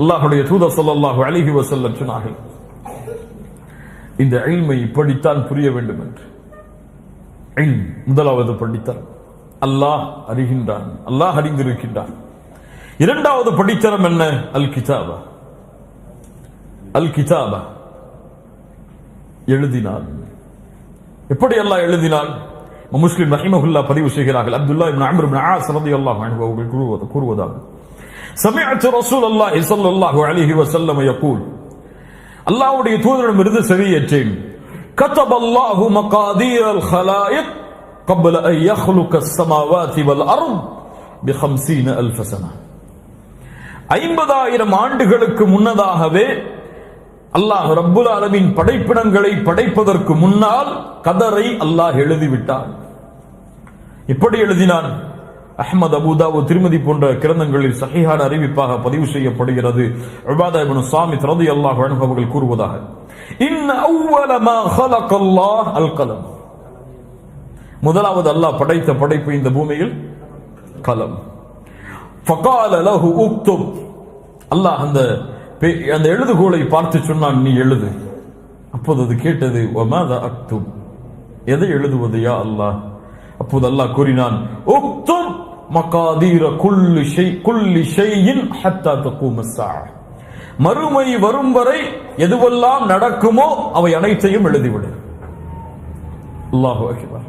அல்லாஹ்வுடைய தூதர் ஸல்லல்லாஹு அலைஹி வஸல்லம் சொன்னார்கள், இந்த இல்மை படித்தான் புரிய வேண்டும் என்று. முதலாவது படித்தரம், அல்லாஹ் அறிகின்றான், அல்லாஹ் அறிந்திருக்கின்றான். இரண்டாவது படித்தரம் என்ன? அல் கிதாபா. அல் கிதாபா, எழுதினான். எப்படி அல்லாஹ் எழுதினான்? முஸ்லிம் ரஹிமஹுல்லாஹ் பதிவு செய்கிறார்கள். அப்துல்லாஹ் இப்னு அம்ர் இப்னு ஆஸ் ரலியல்லாஹு அன்ஹு அவர்கள் கூறுவதாக, சமிஅத்து ரசூலுல்லாஹி ஸல்லல்லாஹு அலைஹி வஸல்லம் யகூல், அல்லாஹ்வுடைய தூதரிடமிருந்து செவியேற்றேன், கதபல்லாஹு மகாதீரல் ஹலாயிக் قبل أن يخلق السماوات والأرض ب50,000 سنة. 50,000 ஆண்டுகளுக்கு முன்னதாகவே அல்லாஹ் ரப்புல் ஆலமீன் படைப்பிடங்களை படைப்பதற்கு முன்னால் கதரை அல்லாஹ் எழுதிவிட்டான். எப்படி எழுதினான்? அஹ்மத், அபூ தாவூத், திர்மிதி போன்ற கிரந்தங்களில் சஹீஹான அறிவிப்பாக பதிவு செய்யப்படுகிறது. உபாதா இப்னு ஸாமித் ரலியல்லாஹு அன்ஹு அவர்கள் கூறுவதாக, இன்ன அவ்வல மா خلقல்லாஹ் அல் கலம். முதலாவது அல்லாஹ் படைத்த படைப்பு இந்த பூமியில் கலம். ஃபகால லஹு உக்துப், அல்லாஹ் அந்த எழுதுகோலை பார்த்து சொன்னான், நீ எழுது. அப்போது அது கேட்டது, வமாதா அக்துப், எதை எழுதுவது யா அல்லாஹ்? அப்போது அல்லாஹ் கூறினான், உக்துப் மகாதீர குல்லி ஷைஇன் ஹத்தா தகூம ஸாஅ, மறுமை வரும் வரை எதுவெல்லாம் நடக்குமோ அவை அனைத்தையும் எழுதிவிடு. அல்லாஹு அக்பர்.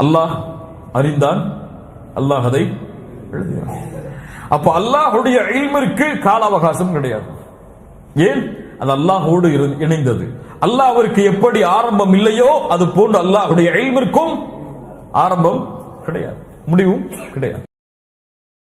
அல்லாஹ் அறிந்தான், அல்லாஹ் அதை எழுதினான். அப்ப அல்லாஹ்வுடைய இல்மிற்கு கால அவகாசம் கிடையாது. ஏன்? அது அல்லாஹ்வோடு இணைந்தது. அல்லாஹ்விற்கு எப்படி ஆரம்பம் இல்லையோ அது போன்று அல்லாஹ்வுடைய இல்மிற்கும் ஆரம்பம் கிடையாது, முடிவும் கிடையாது.